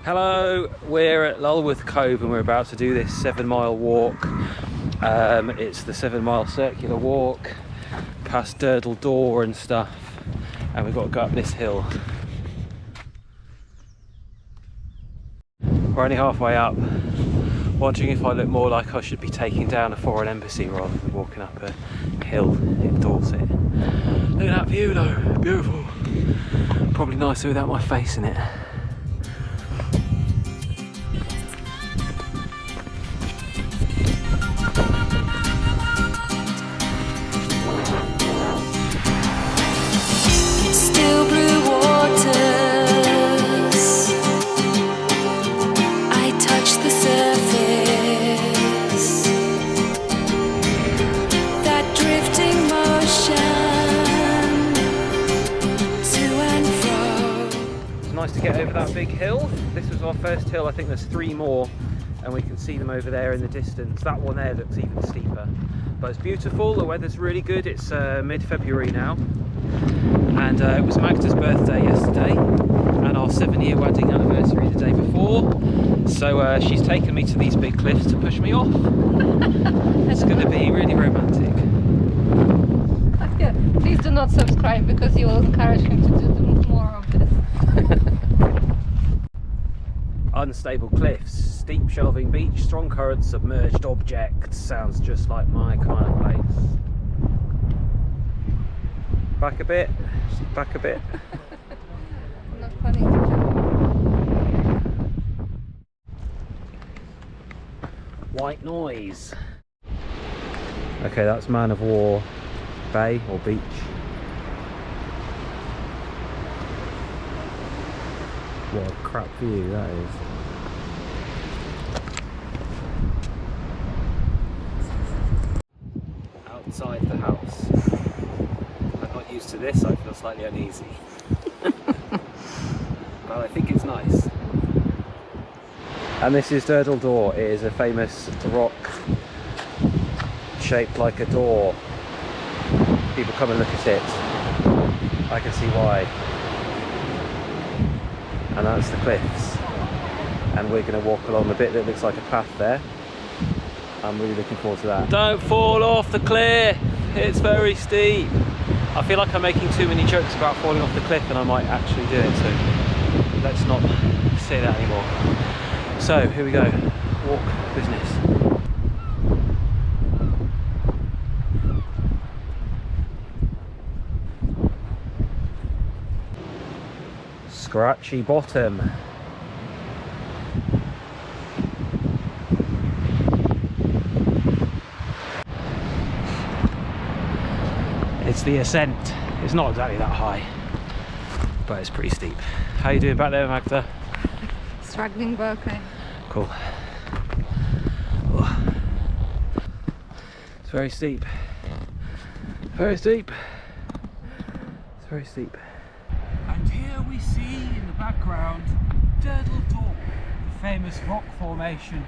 Hello, we're at Lulworth Cove and we're about to do this 7-mile walk. It's the 7-mile circular walk past Durdle door and stuff, and we've got to go up this hill. We're only halfway up, wondering if I look more like I should be taking down a foreign embassy rather than walking up a hill in Dorset. Look at that view though, beautiful. Probably nicer without my face in it. To get over that big hill. This was our first hill. I think there's 3 more and we can see them over there in the distance. That one there looks even steeper, but it's beautiful. The weather's really good. It's mid-February now, and it was Magda's birthday yesterday and our 7-year wedding anniversary the day before, so she's taken me to these big cliffs to push me off. It's going to be really romantic. Yeah, please do not subscribe because you will encourage him to do more of this. Unstable cliffs, steep shelving beach, strong currents, submerged objects. Sounds just like my kind of place. Back a bit, back a bit. Not funny. White Nothe. Okay, that's Man of War Bay or beach. What a crap view that is. Outside the house. I'm not used to this, I feel slightly uneasy. But I think it's nice. And this is Durdle Door. It is a famous rock shaped like a door. People come and look at it. I can see why. And that's the cliffs, and we're going to walk along the bit that looks like a path there. I'm really looking forward to that. Don't fall off the cliff, it's very steep. I feel like I'm making too many jokes about falling off the cliff and I might actually do it, so let's not say that anymore. So here we go, walk business. Scratchy bottom. It's the ascent. It's not exactly that high, but it's pretty steep. How are you doing back there, Magda? Struggling, but okay. Cool. Oh. It's very steep. Very steep. It's very steep. And here we see in the background Durdle Door, the famous rock formation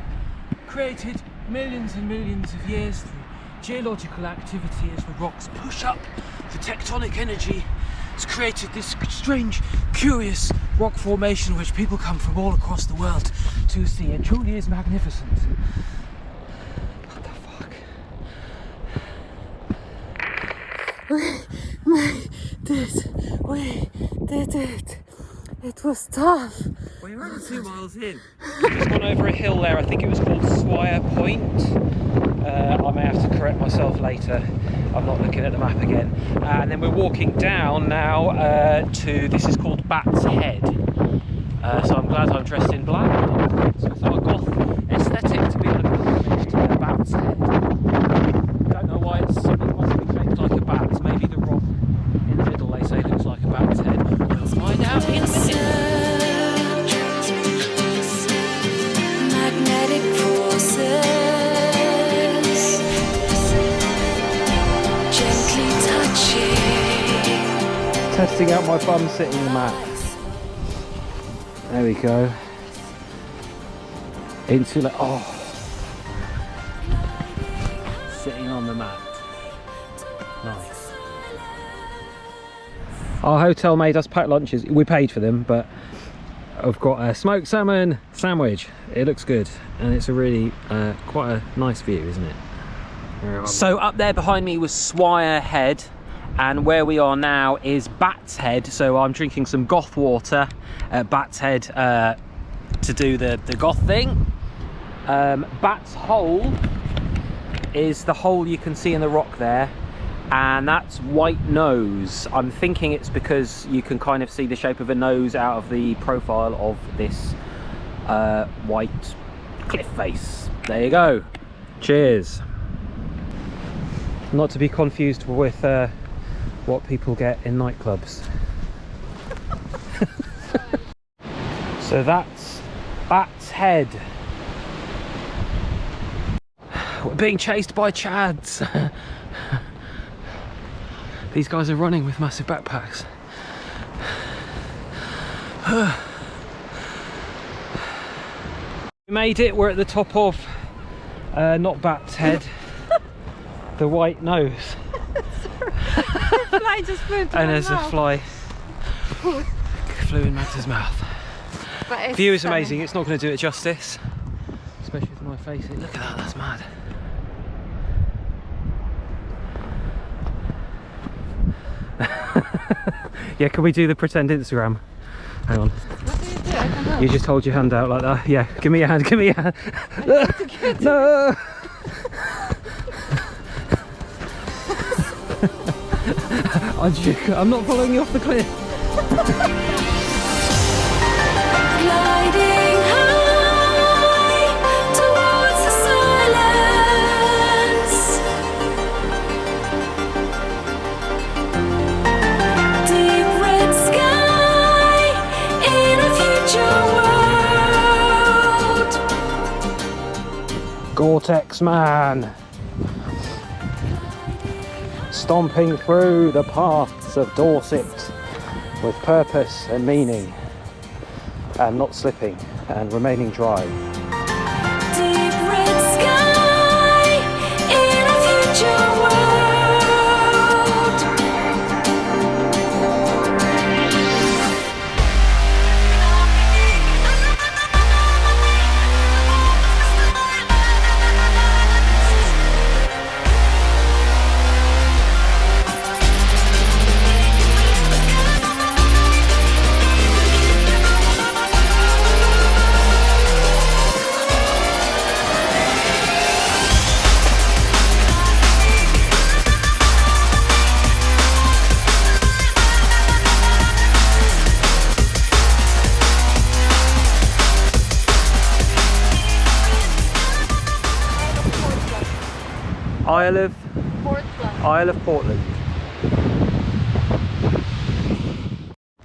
created millions and millions of years through geological activity. As the rocks push up, the tectonic energy has created this strange, curious rock formation which people come from all across the world to see. It truly is magnificent. What the fuck? We did it. It was tough. Well, you're only 2 miles in. We've just gone over a hill there. I think it was called Swire Point. I may have to correct myself later. I'm not looking at the map again. And then we're walking down now to, this is called Bat's Head. So I'm glad I'm dressed in black. So it's our goth aesthetic to be able to image to the Bat's Head. Don't know why it must be shaped like a bat. Maybe the rock in the middle they say looks like a bat's head. We'll find out in a minute. Magnetic forces gently touching. Testing out my bum sitting mat. There we go. Insulate. Oh, sitting on the mat. Nice. Our hotel made us pack lunches. We paid for them, but I've got a smoked salmon sandwich. It looks good, and it's a really quite a nice view, isn't it? So up there behind me was Swire Head, and where we are now is Bat's Head. So I'm drinking some goth water at Bat's Head to do the goth thing. Bat's Hole is the hole you can see in the rock there, and that's White Nothe. I'm thinking it's because you can kind of see the shape of a nose out of the profile of this white cliff face. There you go. Cheers. Not to be confused with what people get in nightclubs. So that's Bat's Head. We're being chased by chads. These guys are running with massive backpacks. We made it. We're at the top of not Bat's Head, the White Nothe. The fly just flew into And my there's mouth. a fly flew in Magda's mouth. But it's View is stunning. amazing. It's not going to do it justice, especially with my face. Look at that. That's mad. Yeah, can we do the pretend Instagram? Hang on. What do you do? I don't know. You just hold your hand out like that. Yeah, give me your hand. Give me your hand. No. I'm not following you off the cliff. Gliding high towards the silence, deep red sky in a future world. Gore-Tex man. Stomping through the paths of Dorset with purpose and meaning, and not slipping and remaining dry. Deep red sky in a future world. Isle of Portland.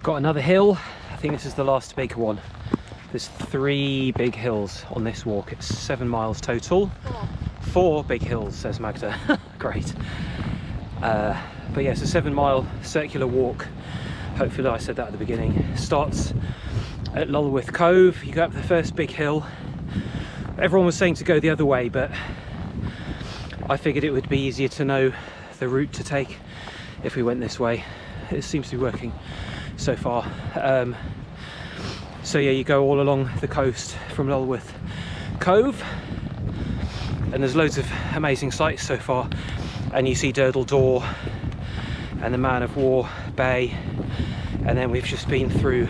Got another hill. I think this is the last big one. There's 3 big hills on this walk. It's 7 miles total. 4 big hills, says Magda. Great. But yeah, it's a 7-mile circular walk. Hopefully I said that at the beginning. Starts at Lulworth Cove. You go up the first big hill. Everyone was saying to go the other way, but I figured it would be easier to know the route to take if we went this way. It seems to be working so far. So yeah, you go all along the coast from Lulworth Cove, and there's loads of amazing sights so far. And you see Durdle Door and the Man of War Bay, and then we've just been through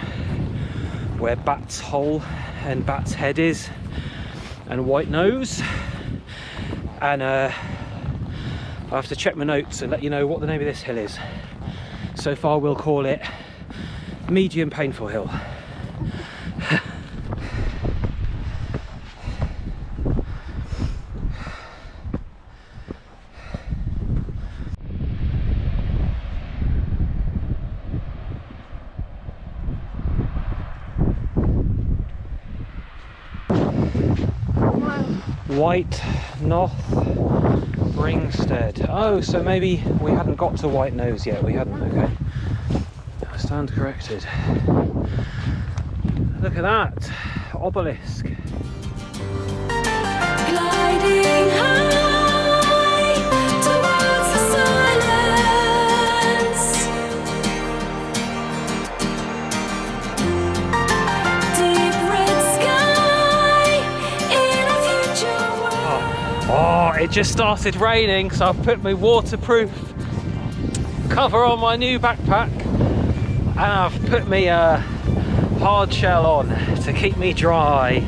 where Bat's Hole and Bat's Head is, and White Nothe. And I have to check my notes and let you know what the name of this hill is. So far we'll call it Medium Painful Hill. White Nothe Ringstead. Oh, so maybe we hadn't got to White Nothe yet. We hadn't, okay. I stand corrected. Look at that obelisk. Gliding high towards the silence, just started raining, so I've put my waterproof cover on my new backpack, and I've put my hard shell on to keep me dry,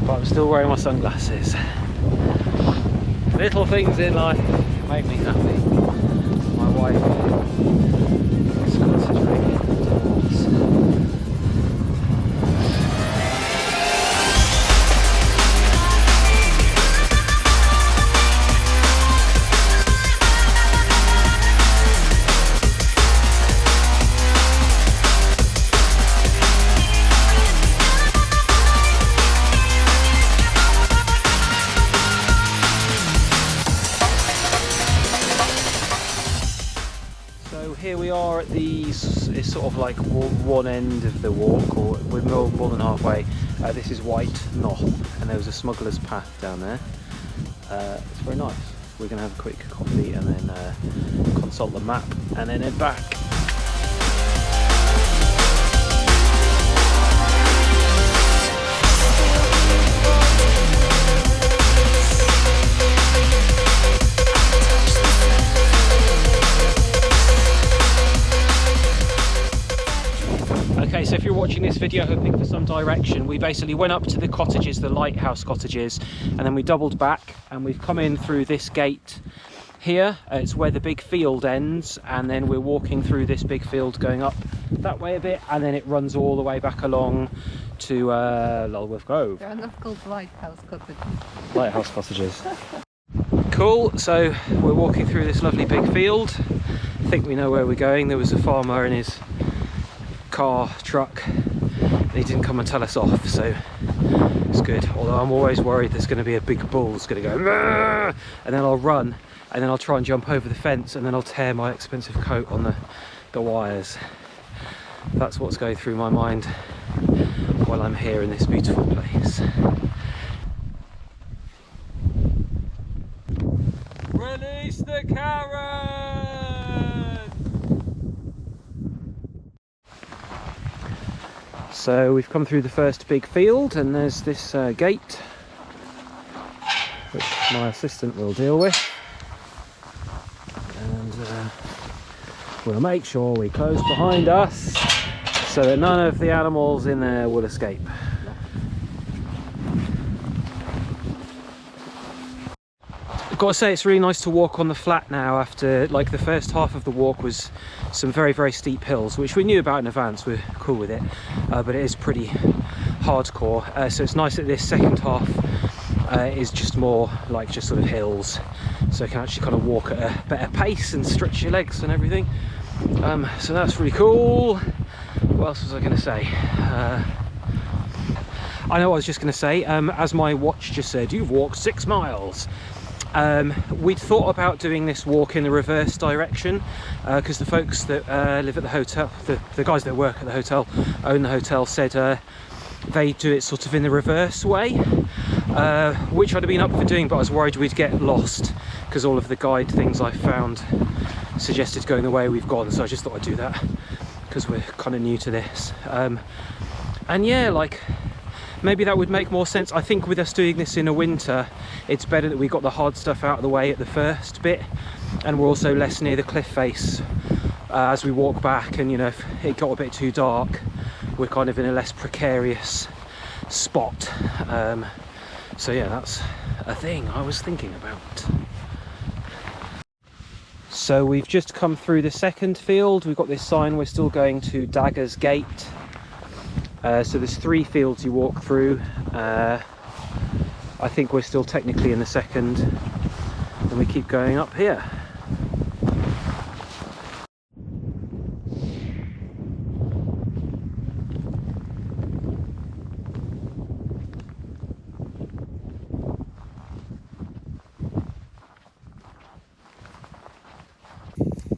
but I'm still wearing my sunglasses. Little things in life make me happy. My wife is considering divorce. Here we are at the, it's sort of like one end of the walk, or we're more than halfway. This is White Nothe, and there was a smuggler's path down there. It's very nice. We're going to have a quick coffee and then consult the map and then head back. Okay, so if you're watching this video hoping for some direction, we basically went up to the cottages, the lighthouse cottages, and then we doubled back and we've come in through this gate here. It's where the big field ends, and then we're walking through this big field going up that way a bit, and then it runs all the way back along to Lulworth Cove. They're not called lighthouse cottages. Lighthouse cottages. Cool, so we're walking through this lovely big field. I think we know where we're going. There was a farmer in his truck, and he didn't come and tell us off, so it's good. Although I'm always worried there's going to be a big bull that's going to go "Mah!" and then I'll run, and then I'll try and jump over the fence, and then I'll tear my expensive coat on the wires. That's what's going through my mind while I'm here in this beautiful place. Release the carrot! So we've come through the first big field, and there's this gate which my assistant will deal with, and we'll make sure we close behind us so that none of the animals in there will escape. I've got to say, it's really nice to walk on the flat now after, like, the first half of the walk was some very, very steep hills, which we knew about in advance. We're cool with it, but it is pretty hardcore. So it's nice that this second half is just more like just sort of hills, so you can actually kind of walk at a better pace and stretch your legs and everything. So that's really cool. What else was I going to say? I know what I was just going to say. As my watch just said, you've walked 6 miles. We'd thought about doing this walk in the reverse direction, because the folks that live at the hotel, the guys that work at the hotel, own the hotel, said they do it sort of in the reverse way, which I'd have been up for doing, but I was worried we'd get lost because all of the guide things I found suggested going the way we've gone, so I just thought I'd do that because we're kind of new to this. And yeah, like, maybe that would make more sense. I think with us doing this in a winter, it's better that we got the hard stuff out of the way at the first bit, and we're also less near the cliff face as we walk back, and you know, if it got a bit too dark, we're kind of in a less precarious spot. So yeah, that's a thing I was thinking about. So we've just come through the second field. We've got this sign, we're still going to Dagger's Gate. So there's 3 fields you walk through. I think we're still technically in the second, and we keep going up here.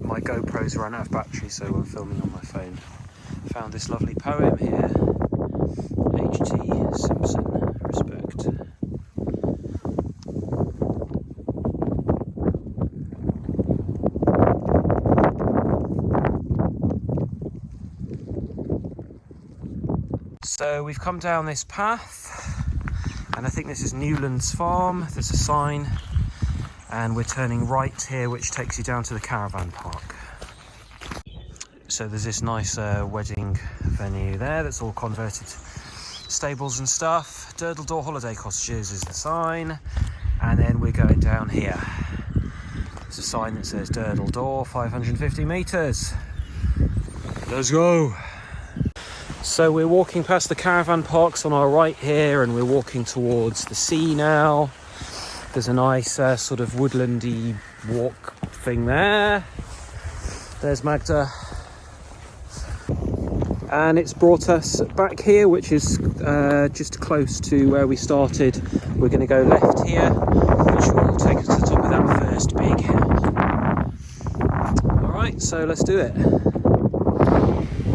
My GoPro's run out of battery, so I'm filming on my phone. Found this lovely poem here. H.T. Simpson, respect. So we've come down this path, and I think this is Newlands Farm. There's a sign and we're turning right here, which takes you down to the caravan park. So there's this nice wedding venue there that's all converted stables and stuff. Durdle Door holiday cottages is the sign, and then we're going down here. There's a sign that says Durdle Door, 550 metres. Let's go. So we're walking past the caravan parks on our right here, and we're walking towards the sea now. There's a nice sort of woodlandy walk thing there. There's Magda. And it's brought us back here, which is just close to where we started. We're going to go left here, which will take us to the top of that first big hill. Alright, so let's do it.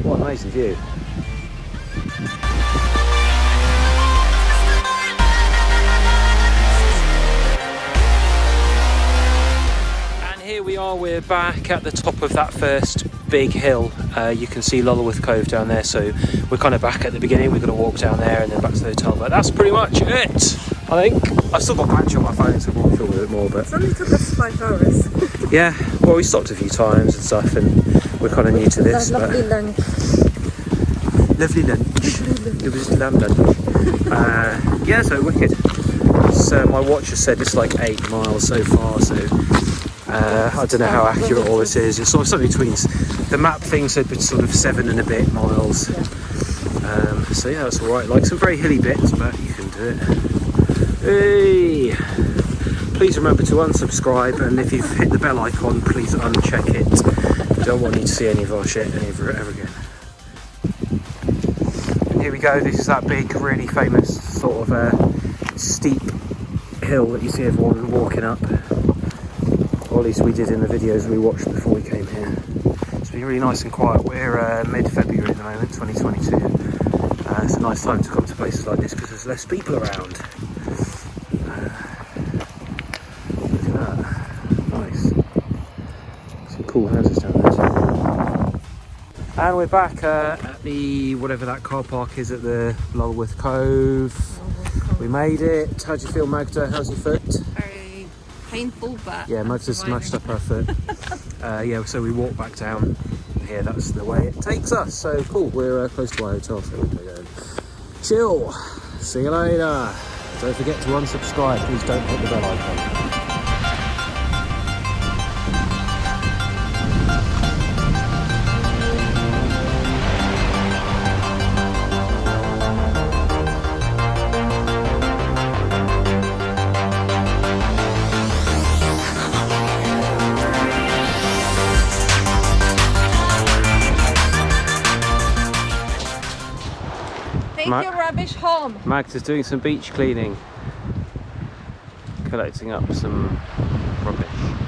What an amazing view. And here we are, we're back at the top of that first big hill. You can see Lulworth Cove down there, so we're kind of back at the beginning. We've got to walk down there and then back to the hotel, but that's pretty much it, I think. I've still got battery on my phone, so I'll probably film a bit more, but It only took us 5 hours. yeah, well, we stopped a few times and stuff, and we're kind of new to this. Lovely lunch. Lovely lunch. It was lamb lunch. Yeah, so wicked. So my watch has said it's like 8 miles so far, so I don't know how accurate all this is. It's sort of something between, the map thing said sort of 7 and a bit miles. So yeah, that's alright. Like some very hilly bits, but you can do it. Hey! Please remember to unsubscribe, and if you've hit the bell icon, please uncheck it. Don't want you to see any of our shit ever again. And here we go. This is that big, really famous sort of steep hill that you see everyone walking up. Or at least we did in the videos we watched before we came here. It's been really nice and quiet. We're mid-February at the moment, 2022. It's a nice time to come to places like this because there's less people around. Look at that. Nice. Some cool houses down there too. And we're back at the, whatever that car park is at the Lulworth Cove. We made it. How do you feel, Magda? How's your foot? Very painful, but Yeah, Magda's smashed up her foot. Yeah, so we walk back down here. That's the way it takes us. So cool. We're close to our hotel, so we're going to go and chill. See you later. Don't forget to unsubscribe. Please don't hit the bell icon. take your rubbish home. Magda's doing some beach cleaning, collecting up some rubbish.